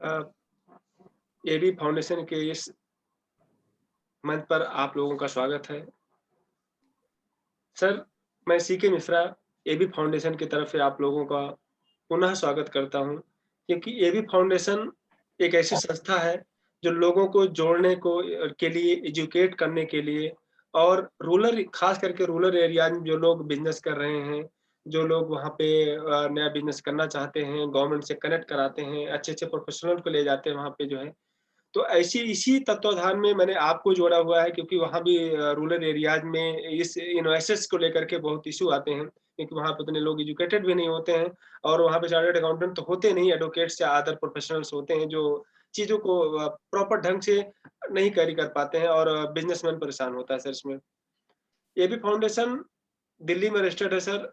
AB foundation के इस मंच पर आप लोगों का स्वागत है। सर, मैं सीके मिश्रा एबी फाउंडेशन की तरफ से आप लोगों का पुनः स्वागत करता हूँ, क्योंकि एबी फाउंडेशन एक ऐसी संस्था है, जो लोगों को जोड़ने को के लिए, एजुकेट करने के लिए और ख़ास करके रूरल एरिया में जो लोग बिज़नेस कर रहे हैं, जो लोग वहाँ पे नया बिज़नेस करना चाहते हैं, गवर्नमेंट से कनेक्ट कराते हैं, अच्छे-अच्छे प्रोफ़ेशनल को ले जाते हैं वहाँ पे जो है। तो ऐसी इसी तत्वाधान में मैंने आपको जोड़ा हुआ है, क्योंकि वहाँ भी रूरल एरियाज़ में इस इन्वेस्टर्स को लेकर के बहुत इश्यू आते हैं, क्योंकि वहाँ पे उतने लोग एजुकेटेड भी नहीं होते हैं और वहाँ पे चार्टर्ड अकाउंटेंट तो होते नहीं, एडवोकेट्स या अदर प्रोफेशनल्स होते हैं जो चीज़ों को प्रॉपर ढंग से नहीं कैरी कर पाते हैं और बिज़नेसमैन परेशान होता है सर इसमें। एबी फाउंडेशन दिल्ली में रजिस्टर्ड है सर।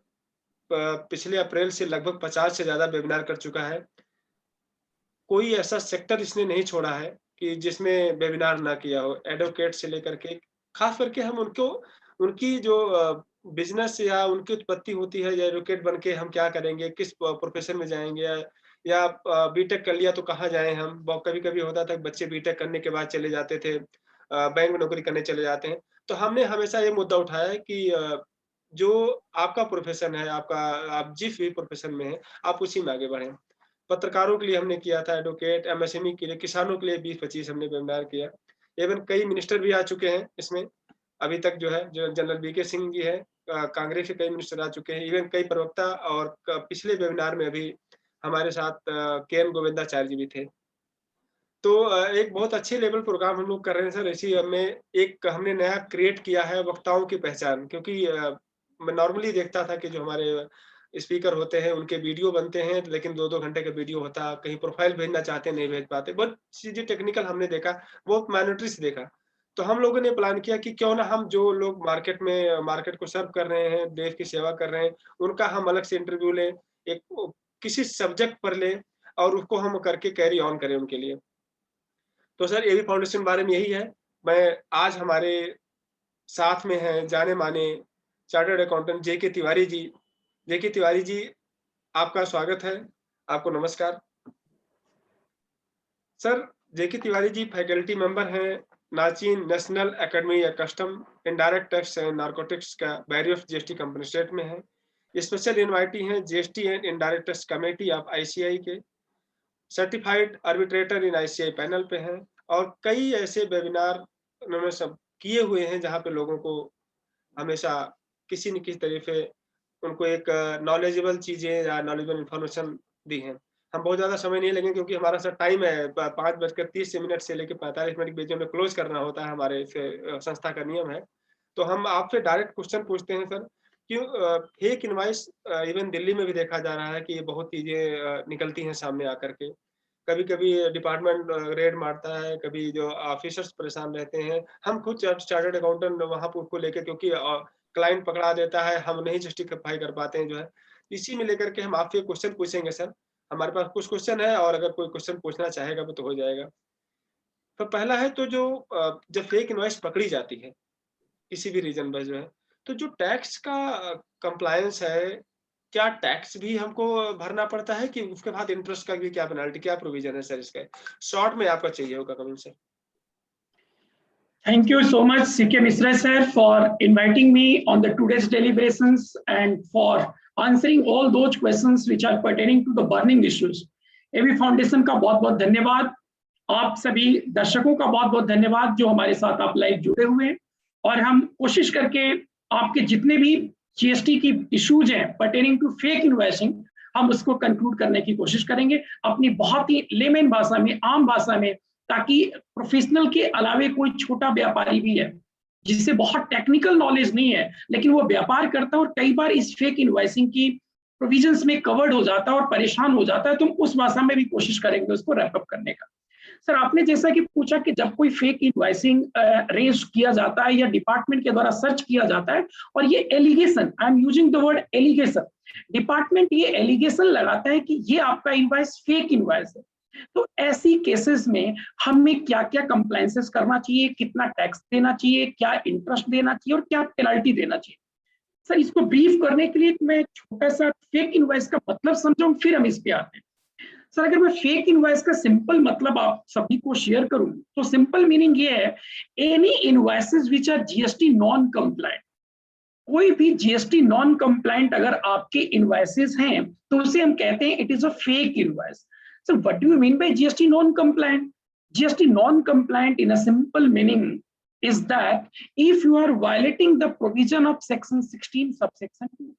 पिछले अप्रैल से लगभग 50 से ज़्यादा वेबिनार कर चुका है। कोई ऐसा सेक्टर इसने नहीं छोड़ा है कि जिसमें वेबिनार ना किया हो, एडवोकेट से लेकर के ख़ास करके हम उनको उनकी जो बिज़नेस या उनकी उत्पत्ति होती है या एडवोकेट बन के हम क्या करेंगे, किस प्रोफ़ेशन में जाएँगे या बीटेक कर लिया तो कहाँ जाएँ हम? कभी-कभी होता था बच्चे बीटेक करने के बाद चले जाते थे, बैंक में नौकरी करने चले जाते हैं। तो हमने हमेशा ये मुद्दा उठाया है कि जो आपका प्रोफ़ेशन है, आप जिस भी प्रोफ़ेशन में हैं, आप उसी में आगे बढ़ें। पत्रकारों के लिए हमने किया था एडवोकेट, एमएसएमई के लिए, किसानों के लिए 20-25 हमने वेबिनार किया। इवन कई मिनिस्टर भी आ चुके हैं इसमें, अभी तक जो है, जो जनरल वीके सिंह जी हैं, कांग्रेस के कई मिनिस्टर आ चुके हैं, इवन कई प्रवक्ता और क पिछले वेबिनार में अभी हमारे साथ केएन गोविंदाचार्य जी भी थे। तो एक बहुत अच्छे लेवल प्रोग्राम हम लोग कर रहे हैं सर। इसी में एक हमने नया क्रिएट किया है वक्ताओं की पहचान, क्योंकि मैं नॉर्मली देखता था कि जो हमारे स्पीकर होते हैं उनके वीडियो बनते हैं, लेकिन 2-2 घंटे का वीडियो होता, कहीं प्रोफाइल भेजना चाहते हैं, नहीं भेज पाते। बहुत चीज़ें टेक्निकल हमने देखा, बहुत माइनॉरिटी से देखा। तो हम लोगों ने प्लान किया कि क्यों ना हम जो लोग मार्केट को सर्व कर रहे हैं, देश की सेवा कर रहे हैं, उनका हम अलग से इंटरव्यू लें, एक किसी सब्जेक्ट पर लें और उसको हम करके कैरी ऑन करें उनके लिए। तो सर एबी फाउंडेशन के बारे में यही है। मैं आज हमारे साथ में हैं जाने-माने chartered accountant J K Tiwari ji. J K Tiwari ji, आपका स्वागत है। आपको नमस्कार। Sir, J K Tiwari ji faculty member हैं नाचीन नेशनल एकेडमी या custom indirect tax and narcotics का barrier of GST company state में हैं। स्पेशल इनवाइटी हैं GST and indirect tax committee of ICI के। Certified arbitrator in ICI panel पे हैं और कई ऐसे वेबिनार उन्होंने सब किए हुए हैं जहाँ पे लोगों को हमेशा किसी न किसी तरह से उनको एक नॉलेजेबल चीज़ें या नॉलेजेबल इन्फॉर्मेशन दी हैं। हम बहुत ज़्यादा समय नहीं लेंगे क्योंकि हमारा सर टाइम है 5:30 मिनट से लेके 45 मिनट के बीच में हमें क्लोज़ करना होता है, हमारे संस्था का नियम है। तो हम आपसे डायरेक्ट क्वेश्चन पूछते हैं सर, क्यों फेक इनवॉइस इवन दिल्ली में भी देखा जा रहा है कि ये बहुत चीज़ें निकलती हैं सामने आकर के। कभी-कभी डिपार्टमेंट रेड मारता है, कभी जो ऑफिसर्स परेशान रहते हैं। हम खुद चार्टर्ड अकाउंटेंट वहाँ पे उसको लेके, क्योंकि क्लाइंट पकड़ा देता है, हम नहीं जस्टिफाई कर पाते हैं जो है। इसी में लेकर के हम आपसे क्वेश्चन पूछेंगे सर। हमारे पास कुछ क्वेश्चन है और अगर कोई क्वेश्चन पूछना चाहेगा वो तो हो जाएगा। तो पहला है, तो जो जब फेक इनवॉइस पकड़ी जाती है, किसी भी रीज़न में जो है, तो जो टैक्स का कंप्लायंस है, क्या टैक्स भी हमको भरना पड़ता है कि उसके बाद इंटरेस्ट का भी क्या पेनल्टी, क्या प्रोविज़न है सर इसका? शॉर्ट में आपका चाहिए होगा comment sir. Thank you so much, CK Mishra sir, for inviting me on the today's deliberations and for answering all those questions which are pertaining to the burning issues. AB foundation का बहुत-बहुत धन्यवाद। आप सभी दर्शकों का बहुत-बहुत धन्यवाद जो हमारे साथ आप लाइव जुड़े हुए हैं और हम कोशिश करके आपके जितने भी जीएसटी की इश्यूज हैं पर्टेनिंग टू फेक इनवॉइसिंग, हम उसको कंक्लूड करने की कोशिश करेंगे अपनी बहुत ही लेमन भाषा में, आम भाषा में, ताकि प्रोफेशनल के अलावे कोई छोटा व्यापारी भी है जिससे बहुत टेक्निकल नॉलेज नहीं है लेकिन वो व्यापार करता है और कई बार इस फेक इनवॉइसिंग की प्रोविजंस में कवर्ड हो जाता है और परेशान हो जाता है, तो हम उस भाषा में भी कोशिश करेंगे उसको रैप अप करने का। सर, आपने जैसा कि पूछा कि जब कोई फेक इनवॉइसिंग रेज किया जाता है या डिपार्टमेंट के द्वारा सर्च किया जाता है और ये allegation, I am using the word allegation, department ये एलिगेशन लगाता है कि ये आपका इनवॉइस फेक इनवॉइस है, तो ऐसी केसेस में हमें क्या-क्या कंप्लायंसेस करना चाहिए, कितना टैक्स देना चाहिए, क्या इंटरेस्ट देना चाहिए और क्या पेनल्टी देना चाहिए? सर, इसको ब्रीफ करने के लिए मैं छोटा सा फेक इनवॉइस का मतलब समझाऊं, फिर हम इस पे आते हैं। सर अगर मैं फेक इनवॉइस का सिंपल मतलब आप सभी को शेयर करूं तो सिंपल मीनिंग ये है, any invoices which are GST non compliant. कोई भी जीएसटी नॉन कंप्लायंट अगर आपके इनवॉइसेस हैं तो उसे हम कहते हैं it is a fake invoice. Sir what do you mean by GST non compliant? GST non compliant in a simple meaning is that if you are violating the provision of section 16 subsection 2,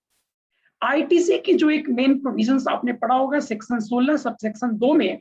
ITC की जो एक main provisions आपने पढ़ा होगा section 16 subsection 2 में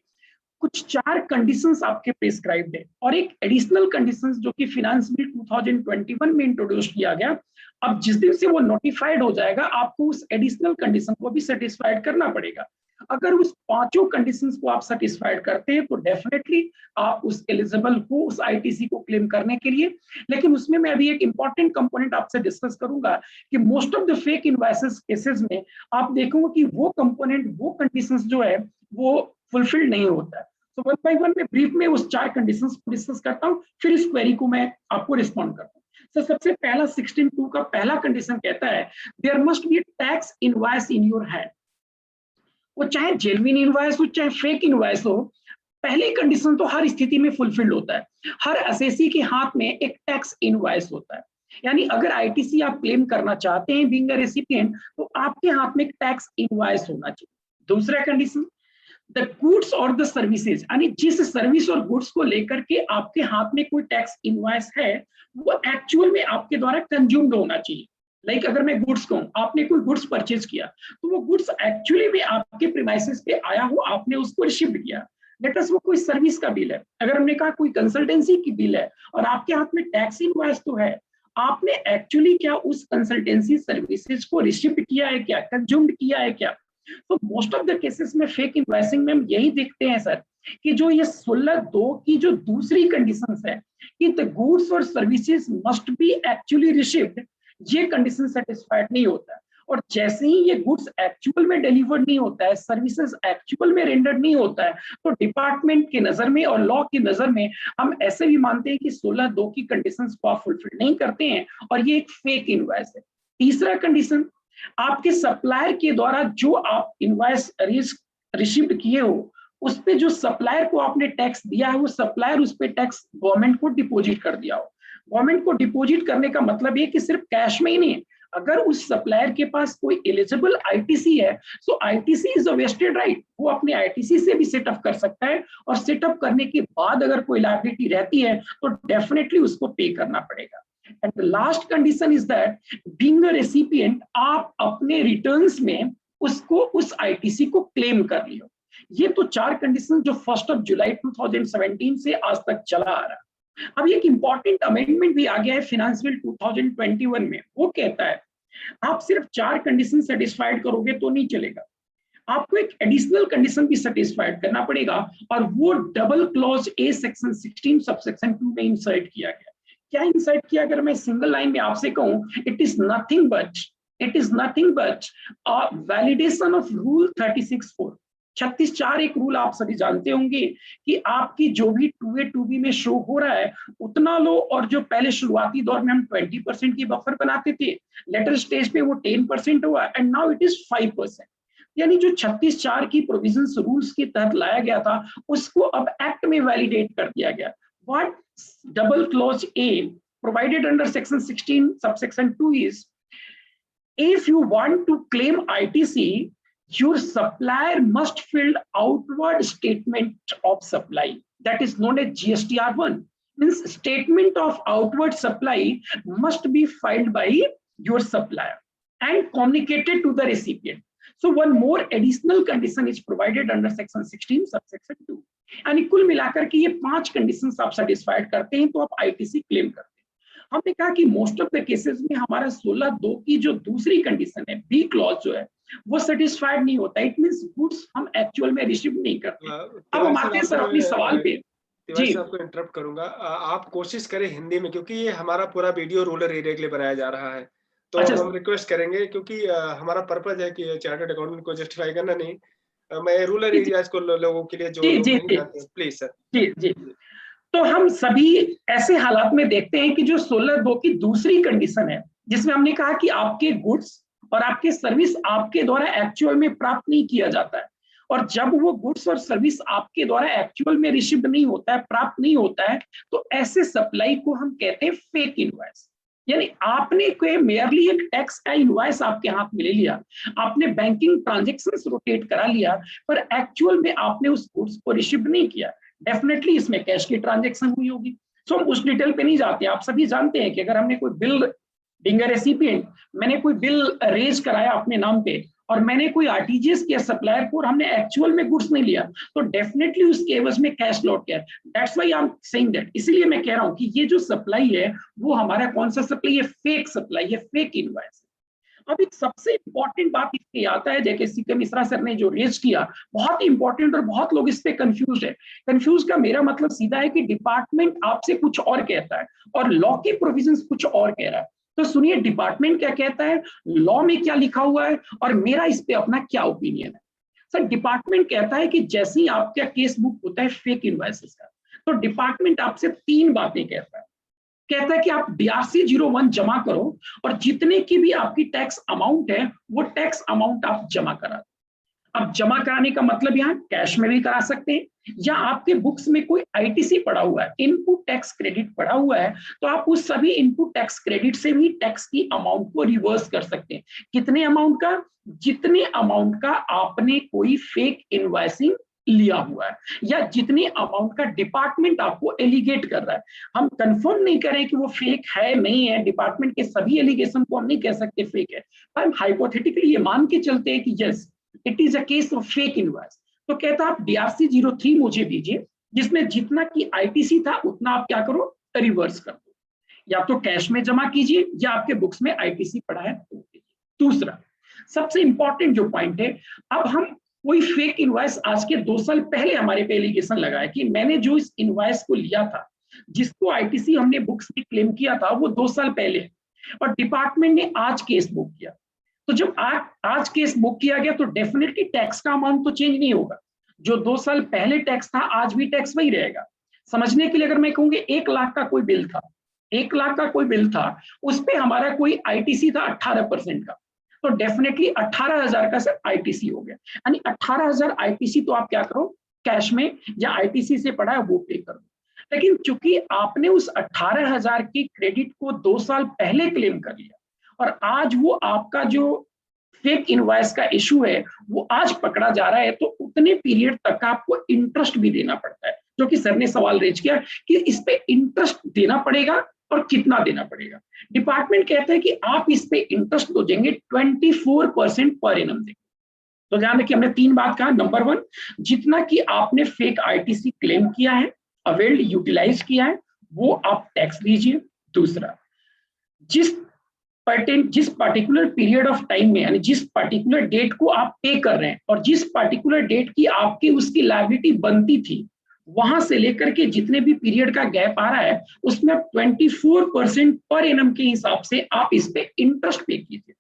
कुछ 4 conditions आपके prescribed है और एक एडिशनल कंडीशंस जो कि फाइनेंस बिल 2021 में इंट्रोड्यूस किया गया। अब जिस दिन से वो नोटिफाइड हो जाएगा आपको उस एडिशनल कंडीशन को भी सेटिस्फाइड करना पड़ेगा। अगर उस पांचों कंडीशंस को आप सेटिस्फाइड करते हैं तो डेफिनेटली आप उस एलिजिबल हो उस आईटीसी को क्लेम करने के लिए। लेकिन उसमें मैं अभी एक इंपॉर्टेंट कंपोनेंट आपसे डिस्कस करूंगा कि most of the fake invoices cases में आप देखोगे कि वो कंपोनेंट वो कंडीशंस जो है वो फुलफिल्ड नहीं होता है। तो वन बाय वन में ब्रीफ में उस 4 कंडीशंस को डिस्कस करता हूं, फिर इस क्वेरी को मैं आपको रिस्पॉन्ड करता हूं। तो सबसे पहला 16(2) का पहला कंडीशन कहता है there must be tax invoice in your hand. वो चाहे जेन्युइन इनवॉइस हो चाहे फेक इनवॉइस हो, पहली कंडीशन तो हर स्थिति में फुलफिल्ड होता है। हर असेसी के हाथ में एक टैक्स इनवॉइस होता है, यानी अगर आईटीसी आप क्लेम करना चाहते हैं बीइंग अ रेसिपिएंट तो आपके हाथ में एक टैक्स इनवॉइस होना चाहिए। दूसरा कंडीशन, द गुड्स और द सर्विसेज, यानी जिस सर्विस और गुड्स को लेकर के आपके हाथ में कोई टैक्स इनवॉइस है वो एक्चुअल में आपके द्वारा कंज्यूम्ड होना चाहिए। लाइक अगर मैं गुड्स कहूं, आपने कोई गुड्स परचेज किया तो वो गुड्स एक्चुअली में आपके प्रीमाइसेस पे आया हो, आपने उसको रिसीव किया। लेट अस वो कोई सर्विस का बिल है, अगर हमने कहा कोई कंसल्टेंसी की बिल है और आपके हाथ में टैक्स इनवॉइस तो है, आपने एक्चुअली क्या उस कंसल्टेंसी सर्विसेज को रिसीव किया है, क्या कंज्यूम्ड किया है क्या? तो मोस्ट ऑफ द केसेस में फेक इनवॉइसिंग में हम यही देखते हैं सर कि जो ये 16(2) की जो दूसरी कंडीशन है कि द गुड्स और services must be actually received, ये कंडीशन सेटिस्फाइड नहीं होता है। और जैसे ही ये गुड्स एक्चुअल में डिलीवर्ड नहीं होता है, सर्विसेज एक्चुअल में रेंडर्ड नहीं होता है, तो डिपार्टमेंट की नजर में और लॉ की नजर में हम ऐसे भी मानते हैं कि 16(2) की कंडीशंस को आप फुलफिल नहीं करते हैं और ये एक फेक इनवॉइस है। तीसरा कंडीशन, आपके सप्लायर के द्वारा जो आप इनवॉइस रिसीव्ड किए हो उस पे जो सप्लायर को आपने टैक्स दिया है वो सप्लायर उस पे टैक्स गवर्नमेंट को डिपॉजिट कर दिया हो। गवर्नमेंट को डिपॉजिट करने का मतलब ये कि सिर्फ कैश में ही नहीं है, अगर उस सप्लायर के पास कोई एलिजिबल आईटीसी है तो ITC is a vested right, वो अपने आईटीसी से भी सेटअप कर सकता है और सेटअप करने के बाद अगर कोई लायबिलिटी रहती है तो डेफिनेटली उसको पे करना पड़ेगा। And the last condition is that being a recipient आप अपने रिटर्न्स में उसको उस आईटीसी को क्लेम कर लियो। ये तो 4 कंडीशन जो 1 जुलाई 2017 से आज तक चला आ रहा है। अब एक इंपॉर्टेंट अमेंडमेंट भी आ गया है फाइनेंस बिल 2021 में, वो कहता है आप सिर्फ 4 कंडीशन सेटिस्फाइड करोगे तो नहीं चलेगा, आपको एक एडिशनल कंडीशन भी सेटिस्फाइड करना पड़ेगा और वो double clause A section 16 subsection 2 में इंसर्ट किया गया। क्या इंसर्ट किया? अगर मैं सिंगल लाइन में आपसे कहूं, it is nothing but validation of rule 36(4). 36(4) एक रूल आप सभी जानते होंगे कि आपकी जो भी 2A 2B में शो हो रहा है उतना लो, और जो पहले शुरुआती दौर में हम 20% की बफर बनाते थे, लेटर स्टेज पे वो 10% हुआ एंड नाउ इट इज 5%। यानी जो 36(4) की प्रोविजंस रूल्स के तहत लाया गया था उसको अब एक्ट में वैलिडेट कर दिया गया। What double clause A provided under section 16 subsection 2 is, if you want to claim ITC, your supplier must fill outward statement of supply, that is known as GSTR1. Means statement of outward supply must be filed by your supplier and communicated to the recipient. So one more additional condition is provided under section 16 subsection 2. यानी कुल मिलाकर के ये 5 conditions आप satisfied करते हैं तो आप आईटीसी क्लेम करते हैं। हमने कहा कि मोस्ट ऑफ द केसेस में हमारा 16(2) की जो दूसरी कंडीशन है बी क्लॉज जो है वो सेटिस्फाइड नहीं होता, इट मींस गुड्स हम एक्चुअल में रिसीव नहीं करते। अब हम आते हैं सर अपने सवाल पे। जी आपको इंटरप्ट करूंगा, आप कोशिश करें हिंदी में क्योंकि ये हमारा पूरा वीडियो रूरल एरिया के लिए बनाया जा रहा है, तो अच्छा, हम रिक्वेस्ट करेंगे क्योंकि हमारा पर्पज है कि चार्टर्ड अकाउंटेंट को जस्टिफाई करना नहीं, मैं रूरल एरियाज को लोगों के लिए जो लोग नहीं जानते हैं, प्लीज सर। जी तो हम सभी ऐसे हालात में देखते हैं कि जो 16(2) की दूसरी कंडीशन है जिसमें हमने कहा कि आपके गुड्स और आपके सर्विस आपके द्वारा एक्चुअल में प्राप्त नहीं किया जाता है, और जब वो गुड्स और सर्विस आपके द्वारा एक्चुअल में रिसीव्ड नहीं होता है, प्राप्त नहीं होता है, तो ऐसे सप्लाई को हम कहते हैं फेक इनवॉइस। यानी आपने कोई मेयरली एक टैक्स का इनवॉइस आपके हाथ में ले लिया, आपने बैंकिंग ट्रांजेक्शंस रोटेट करा लिया, पर एक्चुअल में आपने उस गुड्स को रिसीव नहीं किया। डेफिनेटली इसमें कैश की ट्रांजेक्शन हुई होगी। सो हम उस डिटेल पे नहीं जाते। आप सभी जानते हैं कि अगर हमने कोई बिल, बीइंग अ रेसिपिएंट, मैंने कोई बिल रेज कराया अपने नाम पे और मैंने कोई आरटीजीएस किया सप्लायर को और हमने एक्चुअल में गुड्स नहीं लिया, तो डेफिनेटली उसके एवज में कैश लौट गया। That's why I am saying that. इसीलिए मैं कह रहा हूं कि ये जो सप्लाई है वो हमारा कौन सा सप्लाई है, फेक सप्लाई है, फेक इनवॉइस। अब एक सबसे इंपॉर्टेंट बात इसके आता है, जैसे सीके मिश्रा सर ने जो रेज किया, बहुत ही इंपॉर्टेंट और बहुत लोग इस पे कंफ्यूज है। कंफ्यूज का मेरा मतलब सीधा है कि डिपार्टमेंट आपसे कुछ और कहता है और लॉ की प्रोविजंस कुछ और कह रहा है। तो सुनिए डिपार्टमेंट क्या कहता है, लॉ में क्या लिखा हुआ है और मेरा इस पे अपना क्या ओपिनियन है। सर डिपार्टमेंट कहता है कि जैसे ही आपका केस बुक होता है फेक इनवॉइसेस का, तो डिपार्टमेंट आपसे 3 बातें कहता है। कहता है कि आप DRC 01 जमा करो और जितने की भी आपकी टैक्स अमाउंट है वो टैक्स अमाउंट आप जमा करा दो। अब जमा कराने का मतलब यहाँ कैश में भी करा सकते हैं या आपके बुक्स में कोई आईटीसी पड़ा हुआ है, इनपुट टैक्स क्रेडिट पड़ा हुआ है, तो आप उस सभी इनपुट टैक्स क्रेडिट से भी टैक्स की अमाउंट को रिवर्स कर सकते हैं। कितने अमाउंट का, जितने अमाउंट का आपने कोई फेक इनवॉइसिंग लिया हुआ है या जितने अमाउंट का डिपार्टमेंट आपको एलिगेट कर रहा है। हम कंफर्म नहीं करें कि वो फेक है नहीं है, डिपार्टमेंट के सभी एलिगेशन को हम नहीं कह सकते फेक है, पर हम हाइपोथेटिकली ये मान के चलते हैं कि yes it is a case of fake invoice. तो कहता आप DRC 03 मुझे दीजिए जिसमें जितना की आईटीसी था उतना आप क्या करो, रिवर्स कर दो, या तो कैश में जमा कीजिए या आपके बुक्स में आईटीसी पड़ा है तो। दूसरा सबसे इंपॉर्टेंट जो पॉइंट है, अब हम कोई फेक इनवॉइस आज के 2 साल पहले हमारे पे एलिगेशन लगाया कि मैंने जो इस इनवॉइस को लिया था, जिसको आईटीसी हमने बुक्स में क्लेम किया था, वो 2 साल पहले और डिपार्टमेंट ने आज केस बुक किया। तो जब आज केस बुक किया गया तो डेफिनेटली टैक्स का अमाउंट तो चेंज नहीं होगा। जो 2 साल पहले टैक्स था आज भी टैक्स वही रहेगा। समझने के लिए अगर मैं कहूंगी 1 लाख का कोई बिल था, 1 लाख का कोई बिल था, उस पर हमारा कोई आईटीसी था 18% का, तो डेफिनेटली 18,000 का सर आईटीसी हो गया। यानी 18,000 आईटीसी तो आप क्या करो, कैश में या आईटीसी से पड़ा है वो पे कर दो। लेकिन चूंकि आपने उस 18,000 की क्रेडिट को 2 साल पहले क्लेम कर लिया और आज वो आपका जो फेक इनवॉइस का इशू है वो आज पकड़ा जा रहा है, तो उतने पीरियड तक आपको इंटरेस्ट भी देना पड़ता है। जो कि सर ने सवाल रेज किया कि इस पे इंटरेस्ट देना पड़ेगा और कितना देना पड़ेगा। डिपार्टमेंट कहता है कि आप इस पे इंटरेस्ट तो देंगे 24% पर एनम देंगे। तो ध्यान रखिए हमने 3 बात कहा। नंबर 1, जितना कि आपने फेक आईटीसी क्लेम किया है, अवेल्ड यूटिलाइज किया है, वो आप टैक्स दीजिए। दूसरा, जिस पर्टिकुलर पीरियड ऑफ टाइम में, यानी जिस पर्टिकुलर डेट को आप पे कर रहे हैं और जिस पर्टिकुलर डेट की आपकी उसकी लायबिलिटी बनती थी, वहां से लेकर के जितने भी पीरियड का गैप आ रहा है उसमें 24% पर एनम के हिसाब से आप इस पे इंटरेस्ट पे कीजिए।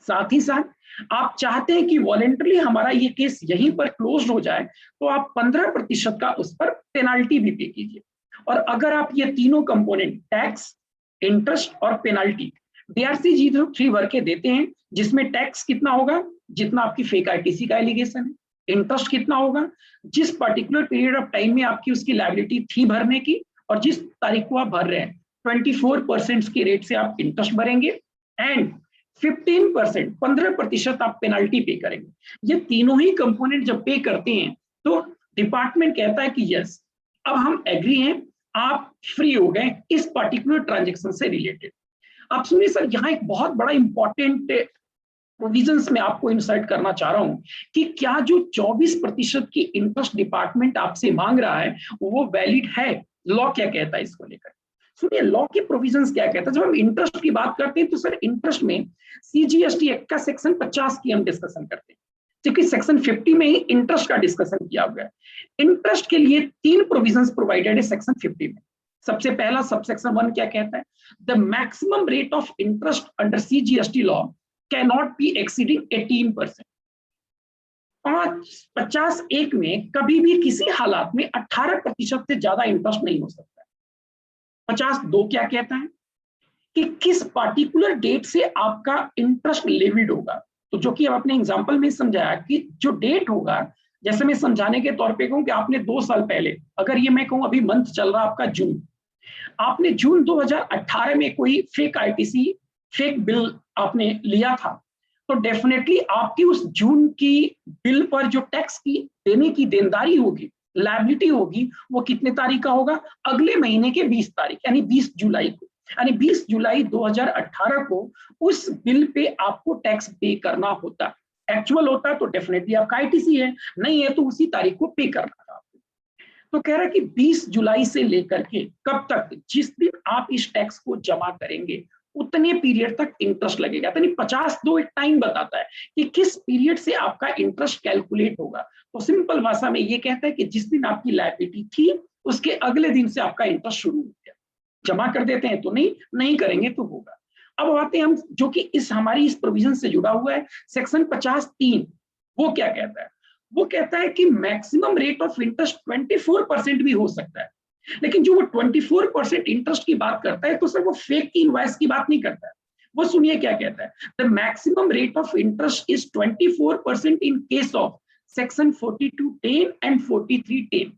साथ ही साथ आप चाहते हैं कि वॉलेंटरली हमारा ये केस यहीं पर क्लोज हो जाए, तो आप 15% का उस पर पेनाल्टी भी पे कीजिए। और अगर आप ये तीनों कंपोनेंट टैक्स, इंटरेस्ट और पेनाल्टी DRC 03 भर के देते हैं, जिसमें टैक्स कितना होगा, जितना आपकी फेक आईटीसी का एलिगेशन है, इंटरेस्ट कितना होगा, जिस पर्टिकुलर पीरियड ऑफ टाइम में आपकी उसकी लायबिलिटी थी भरने की और जिस तारीख को आप भर रहे हैं, 24% के रेट से आप इंटरेस्ट भरेंगे एंड 15% आप पेनाल्टी पे करेंगे। ये तीनों ही कंपोनेंट जब पे करते हैं तो डिपार्टमेंट कहता है कि यस अब हम एग्री हैं, आप फ्री हो गए इस पर्टिकुलर ट्रांजेक्शन से रिलेटेड। आप सुनिए सर, यहाँ एक बहुत बड़ा इंपॉर्टेंट प्रोविजंस में आपको इंसर्ट करना चाह रहा हूं कि क्या जो 24% की इंटरेस्ट डिपार्टमेंट आपसे मांग रहा है वो वैलिड है। लॉ क्या कहता है इसको लेकर, सुनिए लॉ की प्रोविजंस क्या कहता है। जब हम इंटरेस्ट की बात करते हैं तो सर इंटरेस्ट में CGST एक्ट का सेक्शन 50 की हम डिस्कशन करते हैं, क्योंकि सेक्शन 50 में ही इंटरेस्ट का डिस्कशन किया हुआ है। इंटरेस्ट के लिए 3 प्रोविजंस प्रोवाइडेड है सेक्शन 50 में। सबसे पहला सबसेक्शन 1 क्या कहता है, the maximum rate of interest under CGST law can not be exceeding 18%। 50(1) में कभी भी किसी हालात में 18% से ज्यादा इंटरेस्ट नहीं हो सकता। 50(2) क्या कहता है कि किस पार्टिकुलर डेट से आपका इंटरेस्ट लेविड होगा, तो जो कि अब अपने एग्जाम्पल में समझाया कि जो डेट होगा, जैसे मैं समझाने के तौर पे कहूँ कि आपने 2 साल पहले, अगर ये मैं कहूँ अभी मंथ चल रहा आपका जून, आपने जून 2018 में कोई फेक आईटीसी फेक बिल आपने लिया था, तो डेफिनेटली आपकी उस जून की बिल पर जो टैक्स की देने की देनदारी होगी, लायबिलिटी होगी, वो कितने तारीख का होगा? अगले महीने के 20 तारीख, यानी 20 जुलाई को। यानी 20 जुलाई 2018 को उस बिल पे आपको टैक्स पे करना होता। एक्चुअल होता तो डेफिनेटली आपका आईटीसी है, नहीं है तो उसी तारीख को पे करना था। तो कह रहा है कि 20 जुलाई से लेकर के कब तक, जिस दिन आप इस टैक्स को जमा करेंगे उतने पीरियड तक इंटरेस्ट लगेगा। यानी 50 दो एक टाइम बताता है कि किस पीरियड से आपका इंटरेस्ट कैलकुलेट होगा। तो सिंपल भाषा में ये कहता है कि जिस दिन आपकी लायबिलिटी थी उसके अगले दिन से आपका इंटरेस्ट शुरू हो गया। जमा कर देते हैं तो नहीं करेंगे तो होगा। अब आते हैं हम जो कि इस हमारी इस प्रोविजन से जुड़ा हुआ है, सेक्शन 50(3). वो क्या कहता है? वो कहता है कि मैक्सिमम रेट ऑफ इंटरेस्ट 24% भी हो सकता है। लेकिन जो वो 24% इंटरेस्ट की बात करता है तो सर वो फेक की इनवॉइस की बात नहीं करता है। वो सुनिए क्या कहता है, the maximum rate of interest is 24% in case of section 42(10) and 43(10).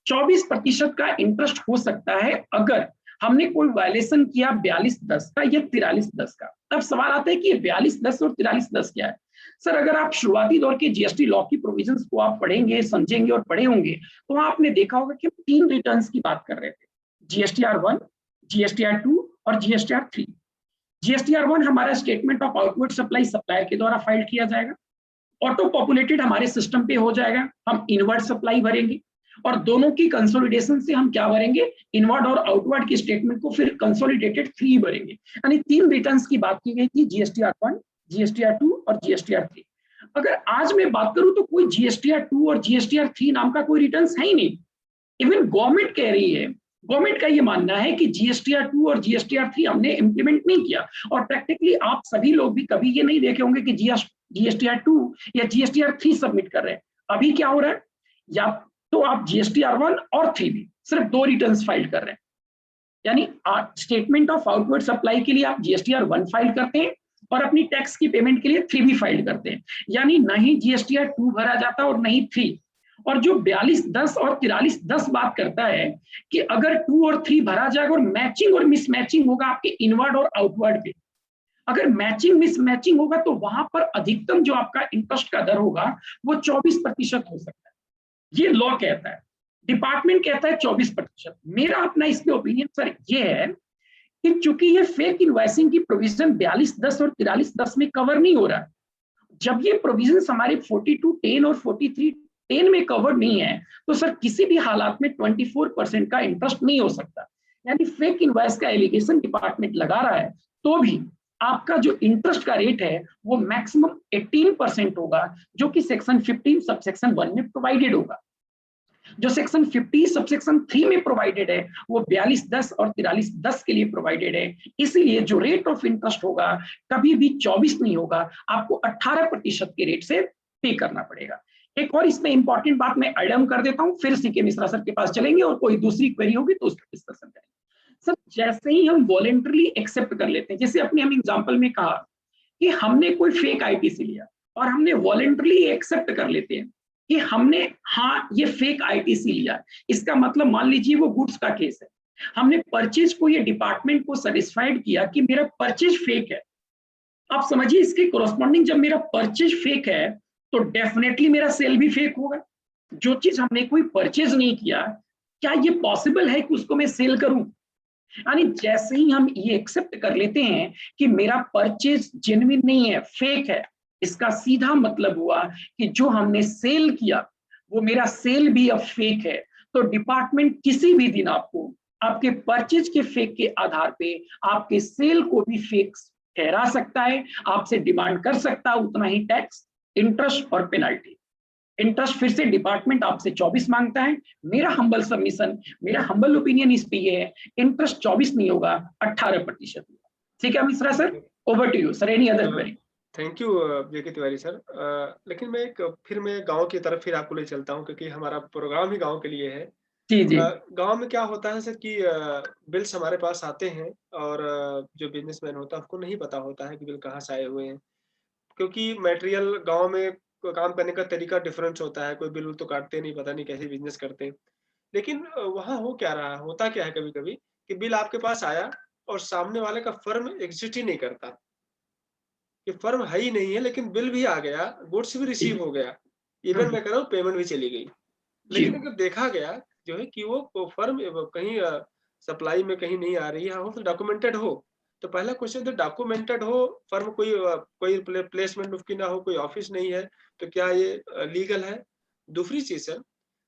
24% का इंटरेस्ट हो सकता है अगर हमने कोई वायलेशन किया 42(10) का या 43(10) का। अब सवाल आता है कि ये 42(10) और 43(10) क्या है? सर अगर आप शुरुआती दौर के जीएसटी लॉ की प्रोविजंस को आप पढ़ेंगे, समझेंगे और पढ़े होंगे तो आपने देखा होगा कि हम 3 रिटर्न्स की बात कर रहे थे, जीएसटीआर 1, जीएसटीआर 2 और जीएसटीआर 3। जीएसटीआर 1 हमारा statement of outward supply supplier के द्वारा फाइल किया जाएगा, ऑटो पॉपुलेटेड हमारे सिस्टम पे हो जाएगा, हम इनवर्ड सप्लाई भरेंगे और दोनों की कंसोलिडेशन से हम क्या भरेंगे, इनवर्ड और आउटवर्ड की स्टेटमेंट को फिर कंसोलिडेटेड 3 भरेंगे। यानी 3 रिटर्न्स की बात की गई थी, जीएसटीआर 1, जीएसटीआर 2 और जीएसटीआर 3। अगर आज मैं बात करूं तो कोई जीएसटीआर 2 और जीएसटीआर 3 नाम का कोई रिटर्न्स है ही नहीं। इवन गवर्नमेंट कह रही है, गवर्नमेंट का ये मानना है कि जीएसटीआर 2 और जीएसटीआर 3 हमने इंप्लीमेंट नहीं किया। और प्रैक्टिकली आप सभी लोग भी कभी ये नहीं देखे होंगे कि जीएसटीआर 2 या जीएसटीआर 3 सबमिट कर रहे हैं। अभी क्या हो रहा है, या तो आप जीएसटीआर 1 और 3 भी सिर्फ 2 रिटर्न्स फाइल कर रहे हैं। यानी स्टेटमेंट ऑफ आउटवर्ड सप्लाई के लिए आप जीएसटीआर 1 फाइल करते हैं और अपनी टैक्स की पेमेंट के लिए 3 भी फाइल करते हैं। यानी नहीं जीएसटीआर 2 भरा जाता और नहीं 3। और जो 42(10) और 43(10) बात करता है कि अगर 2 और 3 भरा जाएगा और मैचिंग और मिसमैचिंग होगा आपके इनवर्ड और आउटवर्ड पे, अगर मैचिंग मिसमैचिंग होगा तो वहां पर अधिकतम जो आपका इंटरेस्ट का दर होगा वो 24% हो सकता है। ये लॉ कहता है, डिपार्टमेंट कहता है 24%। मेरा अपना इस पे ओपिनियन सर ये है कि चूंकि ये फेक इनवॉइसिंग की प्रोविजन 42(10) और 43(10) में कवर नहीं हो रहा है, जब ये प्रोविजन हमारे 42(10) और 43(10) में कवर नहीं है तो सर किसी भी हालात में 24% का इंटरेस्ट नहीं हो सकता। यानी फेक इनवॉइस का एलिगेशन डिपार्टमेंट लगा रहा है तो भी आपका जो इंटरेस्ट का रेट है वो मैक्सिमम 18% होगा, जो कि सेक्शन 15 सबसेक्शन 1 में प्रोवाइडेड होगा। जो सेक्शन 50 सबसेक्शन 3 में प्रोवाइडेड है वो 42(10) और 43(10) के लिए प्रोवाइडेड है। इसीलिए जो रेट ऑफ इंटरेस्ट होगा कभी भी 24 नहीं होगा, आपको 18% के रेट से पे करना पड़ेगा। एक और इसमें इंपॉर्टेंट बात मैं एडम कर देता हूं, फिर सीके मिश्रा सर के पास चलेंगे और कोई दूसरी क्वेरी होगी तो उस पर डिस्कशन करेंगे। सर जैसे ही हम वॉलेंटरली एक्सेप्ट कर लेते हैं, जैसे अपने हम एग्जाम्पल में कहा कि हमने कोई फेक आईटीसी लिया और हमने वॉलेंटरली एक्सेप्ट कर लेते हैं कि हमने हाँ ये फेक आईटीसी लिया, इसका मतलब मान लीजिए वो गुड्स का केस है, हमने परचेज को, ये डिपार्टमेंट को सेटिस्फाइड किया कि मेरा परचेज फेक है। आप समझिए इसके कोरस्पॉन्डिंग जब मेरा परचेज फेक है तो डेफिनेटली मेरा सेल भी फेक होगा। जो चीज हमने कोई परचेज नहीं किया, क्या ये पॉसिबल है कि उसको मैं सेल करूं? यानी जैसे ही हम ये एक्सेप्ट कर लेते हैं कि मेरा परचेज जेन्युइन नहीं है, फेक है, इसका सीधा मतलब हुआ कि जो हमने सेल किया वो मेरा सेल भी अब फेक है। तो डिपार्टमेंट किसी भी दिन आपको आपके परचेज के फेक के आधार पे आपके सेल को भी फेक ठहरा सकता है, आपसे डिमांड कर सकता है उतना ही टैक्स, इंटरेस्ट और पेनल्टी। इंटरेस्ट फिर से डिपार्टमेंट आपसे 24 मांगता है। मेरा हम्बल सबमिशन, मेरा हम्बल ओपिनियन इस पे ये है, इंटरेस्ट 24 नहीं होगा, 18% होगा। ठीक है Mishra sir, over to you sir, any other query? Thank you JK Tiwari sir. लेकिन मैं गांव की तरफ फिर आपको ले चलता हूं क्योंकि हमारा प्रोग्राम ही गांव के लिए है। जी जी गांव में क्या होता है सर कि बिल्स हमारे पास आते हैं और जो बिजनेसमैन होता है उसको नहीं पता होता है कि बिल कहाँ से आए हुए हैं। क्योंकि मटेरियल गाँव में काम करने का तरीका डिफरेंस होता है, कोई बिल तो काटते नहीं, पता नहीं कैसे बिज़नेस करते हैं। लेकिन वहाँ हो क्या रहा है, होता क्या है कभी-कभी कि बिल आपके पास आया और सामने वाले का फर्म एग्ज़िस्ट ही नहीं करता। कि फर्म है ही नहीं है लेकिन बिल भी आ गया, गुड्स भी जी। रिसीव हो गया, इवन मैं कह रहा हूँ पेमेंट भी चली गई। जी। लेकिन अगर देखा गया जो है कि वो फर्म कहीं सप्लाई में कहीं नहीं आ रही है, हो तो डॉक्यूमेंटेड हो। तो पहला क्वेश्चन तो डॉक्यूमेंटेड हो, फर्म कोई प्लेसमेंट उसकी ना हो, कोई ऑफिस नहीं है, तो क्या ये लीगल है? दूसरी चीज़ है,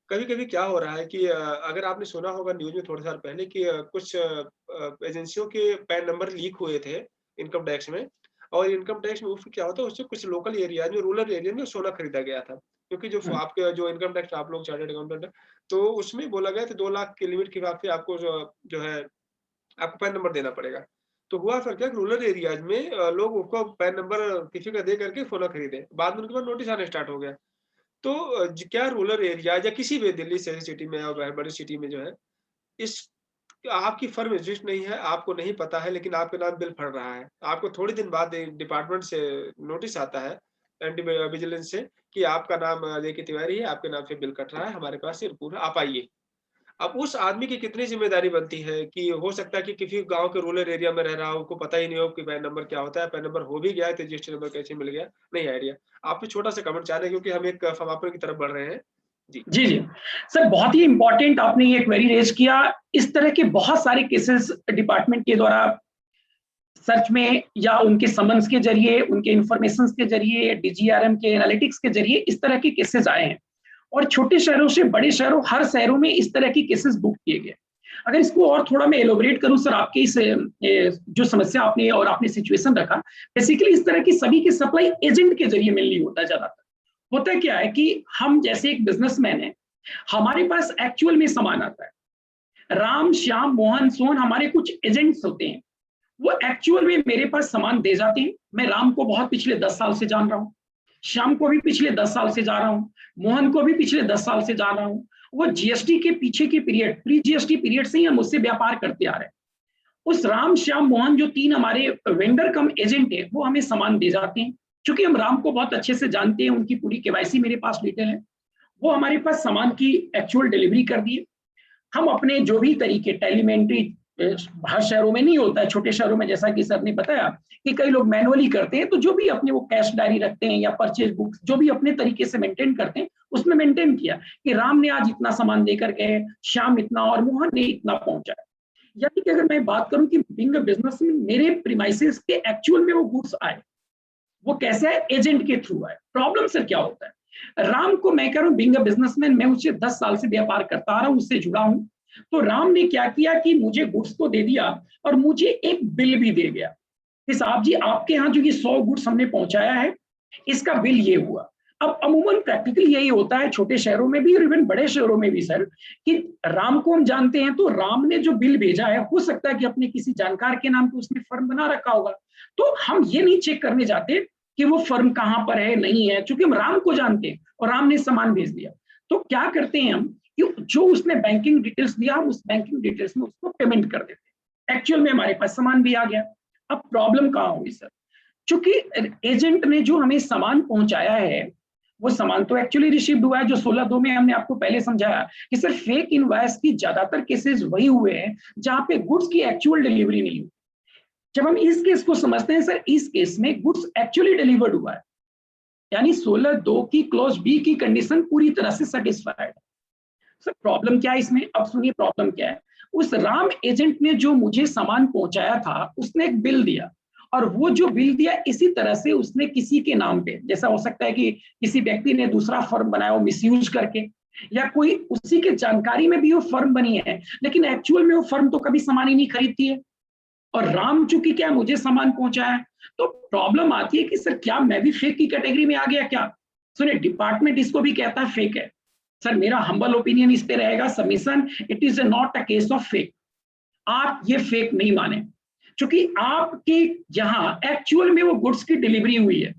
कभी-कभी क्या हो रहा है कि अगर आपने सुना होगा न्यूज़ में थोड़े साल पहले कि कुछ एजेंसियों के पैन नंबर लीक हुए थे इनकम टैक्स में, और इनकम टैक्स में उसमें क्या होता है, उससे कुछ लोकल एरिया में, रूरल एरिया में सोना खरीदा गया था। क्योंकि जो हम्म। आपके जो इनकम टैक्स आप लोग चार्टर्ड अकाउंटेंट हैं, तो उसमें बोला गया था 2 लाख की लिमिट के हिसाब से आपको जो है आपको पैन नंबर देना पड़ेगा। तो हुआ फिर क्या कि रूरल एरियाज़ में लोग उसको पैन नंबर किसी का दे करके सोना खरीदे। बाद में उनके पास नोटिस आने स्टार्ट हो गया। तो क्या रूरल एरिया या किसी भी दिल्ली शहरी सिटी में और बड़ी सिटी में जो है, इस आपकी फर्म रजिस्टर नहीं है, आपको नहीं पता है, लेकिन आपके नाम बिल फट रहा है। आपको थोड़े दिन बाद डिपार्टमेंट से नोटिस आता है, एंटी विजिलेंस से, कि आपका नाम जेके तिवारी है, आपके नाम से बिल कट रहा है, हमारे पास ये रिपोर्ट है, आप आइए। अब उस आदमी की कितनी ज़िम्मेदारी बनती है कि हो सकता है कि किसी गाँव के रूरल एरिया में रह रहा हो, उसको पता ही नहीं हो कि पैन नंबर क्या होता है, पैन नंबर हो भी गया है तो रजिस्टर नंबर कैसे मिल गया, नहीं आइडिया। आप भी छोटा-सा कमेंट चाह रहे हैं क्योंकि हम एक समापन की तरफ बढ़ रहे हैं। जी। जी, जी। सर बहुत ही इम्पोर्टेंट आपने ये क्वेरी रेज़ किया। इस तरह के बहुत सारे केसेस डिपार्टमेंट के द्वारा सर्च में या उनके समन्स के ज़रिए, उनके इन्फॉर्मेशंस के ज़रिए, डीजीआरएम के एनालिटिक्स के ज़रिए इस तरह के केसेस आए हैं। और छोटे शहरों से बड़े शहरों, हर शहरों में इस तरह की केसेस बुक किए गए। अगर इसको और थोड़ा मैं एलोबरेट करूं सर, आपके इस जो समस्या आपने और आपने सिचुएशन रखा, बेसिकली इस तरह की सभी की सप्लाई एजेंट के जरिए मिलनी होता है ज्यादातर। होता क्या है कि हम जैसे एक बिजनेसमैन है, हमारे पास एक्चुअल में सामान आता है, राम श्याम मोहन सोहन हमारे कुछ एजेंट्स होते हैं, वो एक्चुअल में मेरे पास सामान दे जाते हैं। मैं राम को बहुत पिछले 10 साल से जान रहा हूँ, श्याम को भी पिछले 10 साल से जा रहा हूँ, मोहन को भी पिछले 10 साल से जान रहा हूँ। वो जीएसटी के पीछे के पीरियड, प्री जीएसटी पीरियड से ही हम उससे व्यापार करते आ रहे हैं। उस राम श्याम मोहन जो तीन हमारे वेंडर कम एजेंट है, वो हमें सामान दे जाते हैं। क्योंकि हम राम को बहुत अच्छे से जानते हैं, उनकी पूरी केवाईसी मेरे पास डिटेल है, वो हमारे पास सामान की एक्चुअल डिलीवरी कर दिए। हम अपने जो भी तरीके टेलीमेंट्री, हर शहरों में नहीं होता है, छोटे शहरों में जैसा कि सर ने बताया कि कई लोग मैनुअली करते हैं, तो जो भी अपने वो कैश डायरी रखते हैं या परचेज बुक्स जो भी अपने तरीके से मेंटेन करते हैं, उसमें मेंटेन किया कि राम ने आज इतना सामान देकर गए, श्याम इतना और मोहन ने इतना पहुंचाया। यानी कि अगर मैं बात करूं कि बीइंग अ बिजनेसमैन मेरे प्रीमाइसेस के एक्चुअल में वो गुड्स आए, वो कैसे है, एजेंट के थ्रू आए। प्रॉब्लम सर क्या होता है, राम को मैं कह रहा हूं बीइंग अ बिजनेसमैन, मैं उससे 10 साल से व्यापार करता आ रहा हूं, उससे जुड़ा हूं। तो राम ने क्या किया कि मुझे गुड्स तो दे दिया और मुझे एक बिल भी दे गया कि साहब जी आपके यहाँ जो ये 100 गुड्स हमने पहुंचाया है, इसका बिल ये हुआ। अब अमूमन प्रैक्टिकली यही होता है छोटे शहरों में भी और इवन बड़े शहरों में भी सर, कि राम को हम जानते हैं, तो राम ने जो बिल भेजा है, हो सकता है कि अपने किसी जानकार के नाम पे उसने फर्म बना रखा होगा। तो हम ये नहीं चेक करने जाते कि वो फर्म कहाँ पर है, नहीं है, क्योंकि हम राम को जानते हैं और राम ने सामान भेज दिया। तो क्या करते हैं हम कि जो उसने बैंकिंग डिटेल्स दिया, हम उस बैंकिंग डिटेल्स में उसको पेमेंट कर देते हैं। एक्चुअल में हमारे पास सामान भी आ गया। अब प्रॉब्लम कहाँ हुई सर, चूंकि एजेंट ने जो हमें सामान पहुंचाया है, वो सामान तो एक्चुअली रिसीव्ड हुआ है, जो 16(2) में हमने आपको पहले समझाया कि सर फेक इनवॉइस की ज्यादातर केसेस वही हुए हैं जहां पे गुड्स की एक्चुअल डिलीवरी नहीं हुई। जब हम इस केस को समझते हैं सर, इस केस में गुड्स एक्चुअली डिलीवर्ड हुआ है, यानी 16(2) की क्लॉज बी की कंडीशन पूरी तरह से सेटिस्फाइड है। सर प्रॉब्लम क्या है इसमें, अब सुनिए प्रॉब्लम क्या है। उस राम एजेंट ने जो मुझे सामान पहुंचाया था, उसने एक बिल दिया, और वो जो बिल दिया इसी तरह से उसने किसी के नाम पे, जैसा हो सकता है कि किसी व्यक्ति ने दूसरा फर्म बनाया हो मिसयूज करके, या कोई उसी के जानकारी में भी वो फर्म बनी है, लेकिन एक्चुअल में वो फर्म तो कभी सामान ही नहीं खरीदती है, और राम चूंकि क्या मुझे सामान पहुंचाया। तो प्रॉब्लम आती है कि सर क्या मैं भी फेक की कैटेगरी में आ गया क्या। सुनिए डिपार्टमेंट इसको भी कहता है फेक है। सर मेरा हम्बल ओपिनियन इस पे रहेगा, submission, it is not a case of fake. आप ये फेक नहीं माने, क्योंकि आपके यहाँ एक्चुअल में वो गुड्स की डिलीवरी हुई है,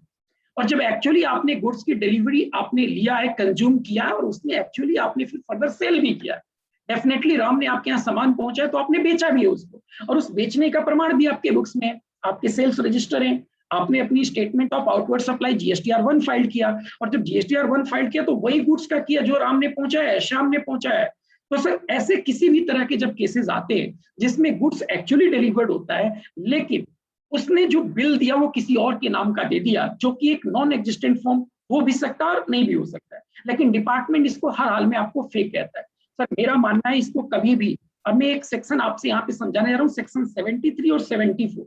और जब एक्चुअली आपने गुड्स की डिलीवरी आपने लिया है, कंज्यूम किया है, और उसने एक्चुअली आपने फिर फर्दर सेल भी किया। डेफिनेटली राम ने आपके यहाँ सामान पहुंचा है, तो आपने बेचा भी है उसको, और उस बेचने का प्रमाण भी आपके बुक्स में है, आपके सेल्स रजिस्टर हैं, आपने अपनी statement of outward supply GSTR 1 file किया, और जब जीएसटीआर 1 फाइल किया तो वही गुड्स का किया जो राम ने पहुंचाया है, श्याम ने पहुंचाया है। तो सर ऐसे किसी भी तरह के जब केसेस आते हैं जिसमें गुड्स एक्चुअली डिलीवर्ड होता है, लेकिन उसने जो बिल दिया वो किसी और के नाम का दे दिया, जो कि एक नॉन एग्जिस्टेंट फॉर्म हो भी सकता है और नहीं भी हो सकता है, लेकिन डिपार्टमेंट इसको हर हाल में आपको फेक कहता है। सर मेरा मानना है इसको कभी भी, अब मैं एक सेक्शन आपसे यहाँ पे समझाने जा रहा हूँ, सेक्शन 73 और 74,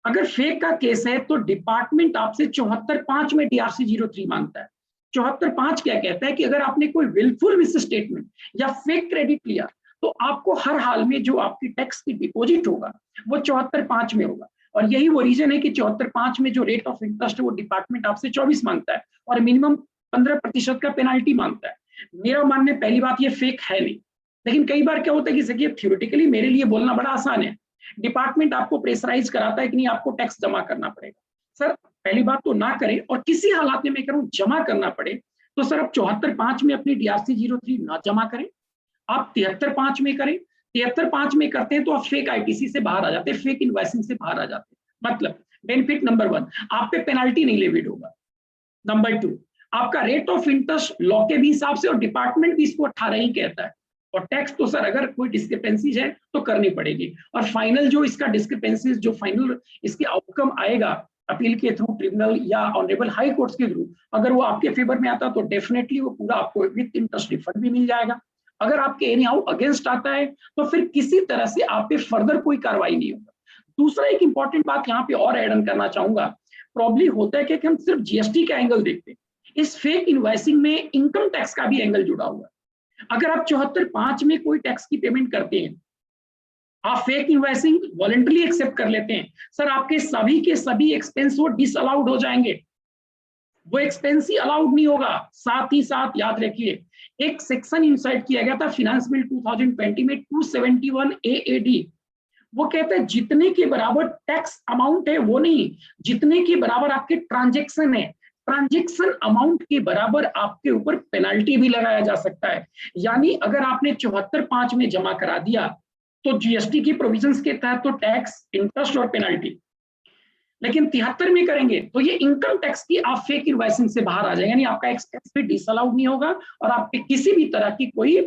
अगर फेक का केस है तो डिपार्टमेंट आपसे 74(5) में डीआरसी 03 मांगता है। 74(5) क्या कहता है कि अगर आपने कोई विलफुल मिस स्टेटमेंट या फेक क्रेडिट लिया तो आपको हर हाल में जो आपकी टैक्स की डिपॉजिट होगा वो 74(5) में होगा। और यही वो रीजन है कि 74(5) में जो रेट ऑफ इंटरेस्ट है वो डिपार्टमेंट आपसे 24 मांगता है और मिनिमम 15% का पेनाल्टी मांगता है। मेरा मानना है पहली बात ये फेक है नहीं, लेकिन कई बार क्या होता है कि थ्योरेटिकली मेरे लिए बोलना बड़ा आसान है, डिपार्टमेंट आपको प्रेशराइज कराता है कि नहीं आपको टैक्स जमा करना पड़ेगा। सर पहली बात तो ना करें, और किसी हालात में मैं कह रहा हूं जमा करना पड़े तो सर आप 74(5) में अपनी डीआरसी 03 ना जमा करें, आप 73(5) में करें। 73(5) में करते हैं तो आप फेक आईटीसी से बाहर आ जाते हैं, फेक इनवॉइसिंग से बाहर आ जाते हैं। मतलब बेनिफिट नंबर 1, आप पे पेनाल्टी नहीं लेविड होगा। नंबर 2, आपका रेट ऑफ इंटरेस्ट लॉ के भी हिसाब से और डिपार्टमेंट भी इसको 18 ही कहता है। और टैक्स तो सर अगर कोई डिस्क्रिपेंसीज है तो करनी पड़ेगी। और फाइनल जो इसका डिस्क्रिपेंसीज जो फाइनल इसके आउटकम आएगा अपील के थ्रू, ट्रिब्यूनल या ऑनरेबल हाई कोर्ट्स के थ्रू, अगर वो आपके फेवर में आता तो डेफिनेटली वो पूरा आपको विद इंटरेस्ट रिफंड भी मिल जाएगा। अगर आपके एनी हाउ अगेंस्ट आता है तो फिर किसी तरह से आप पे फर्दर कोई कार्रवाई नहीं होगा। दूसरा एक इंपॉर्टेंट बात यहाँ पे और ऐड ऑन करना चाहूंगा, प्रॉब्ली होता है कि हम सिर्फ जीएसटी का एंगल देखते हैं, इस फेक इनवॉइसिंग में इनकम टैक्स का भी एंगल जुड़ा हुआ है। अगर आप 74(5) में कोई टैक्स की पेमेंट करते हैं, आप फेक इनवॉइसिंग वॉलंटरी एक्सेप्ट कर लेते हैं, सर आपके सभी के सभी एक्सपेंस वो डिसअलाउड हो जाएंगे, वो एक्सपेंस ही अलाउड नहीं होगा। साथ ही साथ याद रखिए एक सेक्शन इंसर्ट किया गया था फिनेंस बिल 2020 में 271 AAD, वो कहता है जितने के बराबर टैक्स अमाउंट है वो नहीं, जितने के बराबर आपके ट्रांजैक्शन है, ट्रांजैक्शन अमाउंट के बराबर आपके ऊपर पेनाल्टी भी लगाया जा सकता है। यानी अगर आपने 74(5) में जमा करा दिया तो जीएसटी की प्रोविजंस के तहत तो टैक्स, इंटरेस्ट और पेनाल्टी, लेकिन 73 में करेंगे तो ये इनकम टैक्स की आप फेक इनवॉइसिंग से बाहर आ जाएंगे, यानी आपका एक्सपेंस भी डिसअलाउड नहीं होगा और आप पे किसी भी तरह की कोई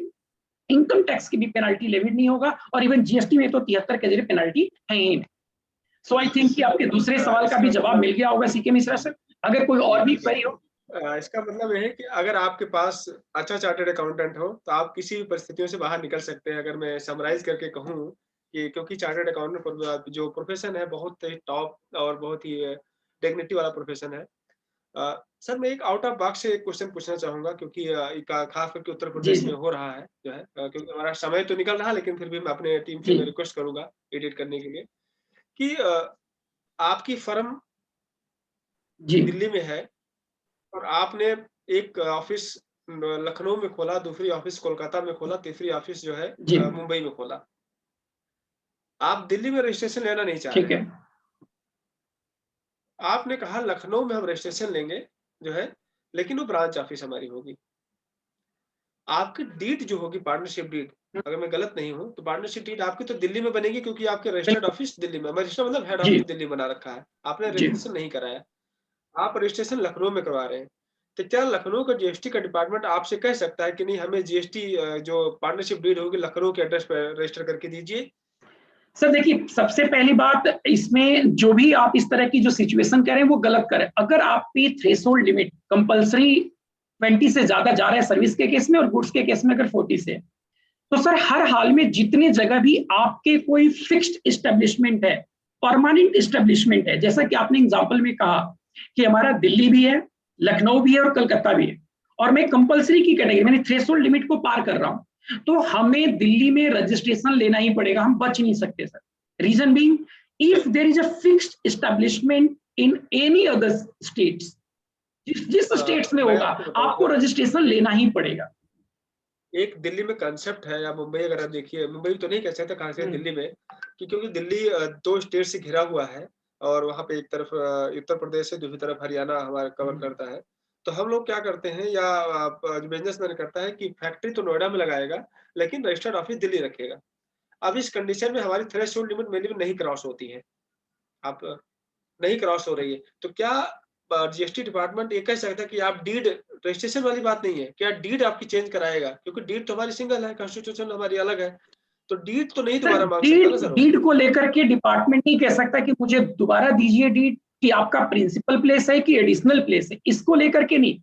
इनकम टैक्स की भी पेनाल्टी लेविड नहीं होगा, और इवन जीएसटी में तो 73 के जरिए पेनाल्टी है ही नहीं। सो आई थिंक कि आपके दूसरे सवाल का भी जवाब मिल गया होगा सीके मिश्रा सर। अगर कोई और भी क्वेरी हो, इसका मतलब ये है कि अगर आपके पास अच्छा चार्टर्ड अकाउंटेंट हो तो आप किसी भी परिस्थितियों से बाहर निकल सकते हैं। अगर मैं समराइज करके कहूँ कि क्योंकि चार्टर्ड अकाउंटेंट जो प्रोफेशन है बहुत ही टॉप और बहुत ही डिग्निटी वाला प्रोफेशन है। सर मैं एक आउट ऑफ बॉक्स से एक क्वेश्चन पूछना चाहूंगा, क्योंकि खास करके उत्तर जी प्रदेश में जी हो रहा है जो है, क्योंकि हमारा समय तो निकल रहा है, लेकिन फिर भी मैं अपने टीम से जी मैं रिक्वेस्ट करूंगा एडिट करने के लिए कि आपकी फर्म जी दिल्ली में है और आपने एक ऑफिस लखनऊ में खोला, दूसरी ऑफिस कोलकाता में खोला, तीसरी ऑफिस जो है जी मुंबई में खोला। आप दिल्ली में रजिस्ट्रेशन लेना नहीं चाह ठीक रहे है। हैं। आपने कहा लखनऊ में हम रजिस्ट्रेशन लेंगे जो है, लेकिन वो ब्रांच ऑफिस हमारी होगी। आपकी डीड जो होगी पार्टनरशिप डीड, अगर मैं गलत नहीं हूँ तो पार्टनरशिप डीड आपकी तो दिल्ली में बनेगी, क्योंकि आपके रजिस्टर्ड बिल्कुल। ऑफिस दिल्ली में, रजिस्टर मतलब हेड जी ऑफिस दिल्ली बना रखा है, आपने जी रजिस्ट्रेशन नहीं कराया। आप रजिस्ट्रेशन लखनऊ में करवा रहे हैं, तो क्या लखनऊ का जीएसटी का डिपार्टमेंट आपसे कह सकता है कि नहीं हमें जीएसटी जो पार्टनरशिप डीड होगी लखनऊ के एड्रेस पर रजिस्टर करके दीजिए? सर देखिए, सबसे पहली बात इसमें जो भी आप इस तरह की जो सिचुएशन कह रहे हैं वो गलत करें। अगर आप पे थ्रेशोल्ड लिमिट कंपलसरी 20 से ज्यादा जा रहा है सर्विस के केस में और गुड्स के केस में अगर 40 से, तो सर हर हाल में जितने जगह भी आपके कोई फिक्स्ड एस्टेब्लिशमेंट है, परमानेंट एस्टेब्लिशमेंट है, जैसा कि आपने एग्जांपल में कहा कि हमारा दिल्ली भी है, लखनऊ भी है और कलकत्ता भी है, और मैं कंपलसरी की कैटेगरी मैंने थ्रेशोल्ड लिमिट को पार कर रहा हूं, तो हमें दिल्ली में रजिस्ट्रेशन लेना ही पड़ेगा, हम बच नहीं सकते sir. Reason being, if there is a fixed establishment in any other states, जिस स्टेट्स में मैं होगा आपको आपको बताऊंगा, रजिस्ट्रेशन लेना ही पड़ेगा। एक दिल्ली में कंसेप्ट है, या मुंबई अगर आप देखिए, मुंबई तो नहीं कह सकते, खास करके दिल्ली में, कि क्योंकि दिल्ली 2 स्टेट से घिरा हुआ है और वहाँ पे एक तरफ उत्तर प्रदेश है, दूसरी तरफ हरियाणा हमारा कवर करता है। तो हम लोग क्या करते हैं, या जो बिज़नेसमैन करता है कि फैक्ट्री तो नोएडा में लगाएगा, लेकिन रजिस्टर्ड ऑफिस दिल्ली रखेगा। अब इस कंडीशन में हमारी थ्रेशोल्ड लिमिट मिनिमम नहीं क्रॉस होती है। आप नहीं क्रॉस हो रही है, तो क्या जीएसटी डिपार्टमेंट ये कह सकता है कि आप डीड रजिस्ट्रेशन वाली बात नहीं है, क्या डीड आपकी चेंज कराएगा? क्योंकि डीड तो हमारी सिंगल है, कॉन्स्टिट्यूशन हमारी अलग है, तो डीड तो नहीं दोबारा मांग सकता ना सर। डीड को लेकर के डिपार्टमेंट नहीं कह सकता कि मुझे दोबारा दीजिए डीड, कि आपका प्रिंसिपल प्लेस है कि एडिशनल प्लेस है, इसको लेकर के नहीं।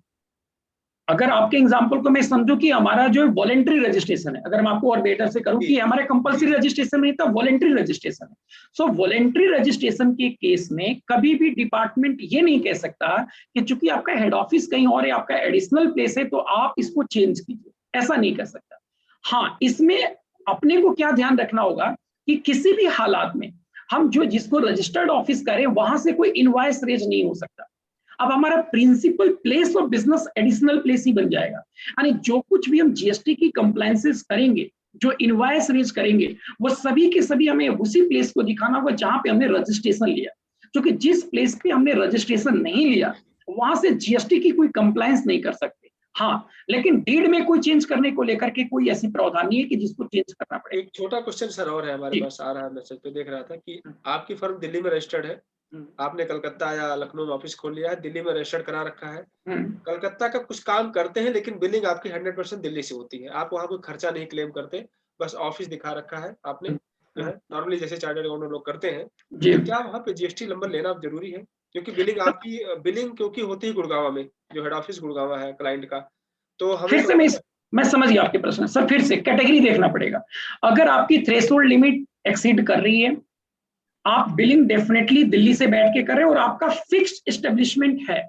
अगर आपके एग्जांपल को मैं समझू कि हमारा जो वॉलेंट्री रजिस्ट्रेशन है, अगर मैं आपको और बेटर से करूं कि हमारे कंपलसरी रजिस्ट्रेशन नहीं था, वॉलेंट्री रजिस्ट्रेशन है। सो वॉलेंट्री रजिस्ट्रेशन के केस में कभी भी डिपार्टमेंट ये नहीं कह सकता कि चूंकि आपका हेड ऑफिस कहीं और है, आपका एडिशनल प्लेस है, तो आप इसको चेंज कीजिए, ऐसा नहीं कर सकता। हाँ, इसमें अपने को क्या ध्यान रखना होगा कि किसी भी हालात में हम जो जिसको रजिस्टर्ड ऑफिस करें वहां से कोई इनवॉइस रेज नहीं हो सकता। अब हमारा principal place of business additional place ही बन जाएगा, यानी जो कुछ भी हम जीएसटी की कंप्लायंसेस करेंगे, जो इनवॉइस रेज करेंगे, वो सभी के सभी हमें उसी प्लेस को दिखाना होगा जहां पे हमने रजिस्ट्रेशन लिया। क्योंकि जिस प्लेस पे हमने रजिस्ट्रेशन नहीं लिया वहां से जीएसटी की कोई कंप्लायंस नहीं कर सकते। हाँ, लेकिन डीड में कोई चेंज करने को लेकर के कोई ऐसी प्रावधान नहीं है कि जिसको चेंज करना पड़े। एक छोटा क्वेश्चन सर और है हमारे पास, आ रहा है मैसेज पे, देख रहा था कि आपकी फर्म दिल्ली में रजिस्टर्ड है, आपने कलकत्ता या लखनऊ में ऑफिस खोल लिया है, दिल्ली में रजिस्टर्ड करा रखा है, कलकत्ता का कुछ काम करते हैं लेकिन बिलिंग आपकी 100% दिल्ली से होती है, आप वहाँ कोई खर्चा नहीं क्लेम करते, बस ऑफिस दिखा रखा है आपने, जो है नॉर्मली जैसे चार्टर्ड अकाउंटेंट लोग करते हैं, तो क्या वहाँ पे जीएसटी नंबर लेना जरूरी है? क्योंकि बिलिंग क्योंकि होती है गुड़गांव में, जो हेड ऑफिस गुड़गांव है क्लाइंट का, तो हमें फिर से मैं समझ गया आपके प्रश्न सर, फिर से कैटेगरी देखना पड़ेगा। अगर आपकी थ्रेशोल्ड लिमिट एक्सीड कर रही है, आप बिलिंग डेफिनेटली दिल्ली से बैठ के कर रहे हैं और आपका फिक्स्ड एस्टेब्लिशमेंट है,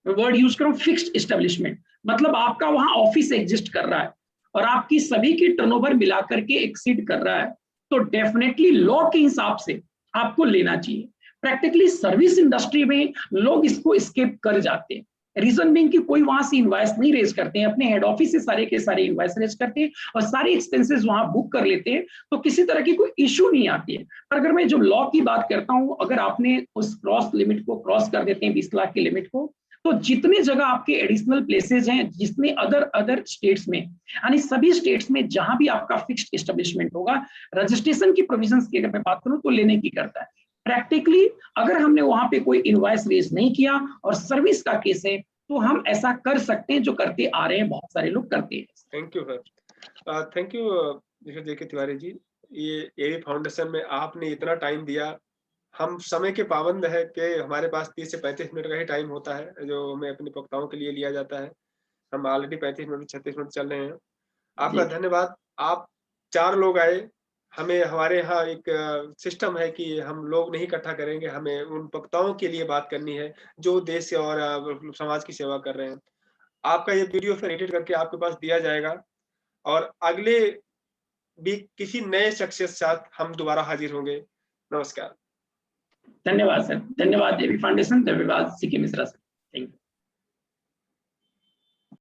वर्ड यूज करूं फिक्स्ड एस्टेब्लिशमेंट, मतलब आपका वहां ऑफिस एग्जिस्ट कर रहा है और आपकी सभी की टर्नओवर मिलाकर के एक्सीड कर रहा है, तो डेफिनेटली लॉ के हिसाब से आपको लेना चाहिए। प्रैक्टिकली सर्विस इंडस्ट्री में लोग इसको स्किप कर जाते हैं, रीजन बीइंग कि कोई वहां से इनवॉइस नहीं रेज करते हैं, अपने हेड ऑफिस से सारे के सारे इनवॉइस रेज करते हैं और सारे एक्सपेंसेस वहां बुक कर लेते हैं, तो किसी तरह की कोई इश्यू नहीं आती है। पर अगर मैं जो लॉ की बात करता हूं, अगर आपने उस क्रॉस लिमिट को क्रॉस कर देते हैं 20 लाख की लिमिट को, तो जितने जगह आपके एडिशनल प्लेसेस हैं, जितने अदर स्टेट्स में, यानी सभी स्टेट्स में जहां भी आपका फिक्स्ड एस्टेब्लिशमेंट होगा, रजिस्ट्रेशन की प्रोविजंस की अगर मैं बात करूं तो लेने की करता है। प्रैक्टिकली अगर हमने वहां पे कोई इनवॉइस रेज नहीं किया और सर्विस का केस है, तो हम ऐसा कर सकते हैं, जो करते आ रहे हैं, बहुत सारे लोग करते हैं। Thank you sir, thank you जेके तिवारी जी, ये एवी फाउंडेशन में आपने इतना टाइम दिया। हम समय के पाबंद है कि हमारे पास 30 से 35 मिनट का ही टाइम होता है जो हमें अपने वक्ताओं के लिए लिया जाता है। हम ऑलरेडी 35 मिनट 36 मिनट चल रहे हैं। आपका धन्यवाद। आप 4 लोग आए, हमें हमारे यहाँ एक सिस्टम है कि हम लोग नहीं इकट्ठा करेंगे, हमें उन वक्ताओं के लिए बात करनी है जो देश और समाज की सेवा कर रहे हैं। आपका ये वीडियो फिर एडिट करके आपके पास दिया जाएगा और अगले भी किसी नए शख्स के साथ हम दोबारा हाजिर होंगे। नमस्कार। धन्यवाद सर, धन्यवाद एवी फाउंडेशन, धन्यवाद CK Mishra sir, thank you.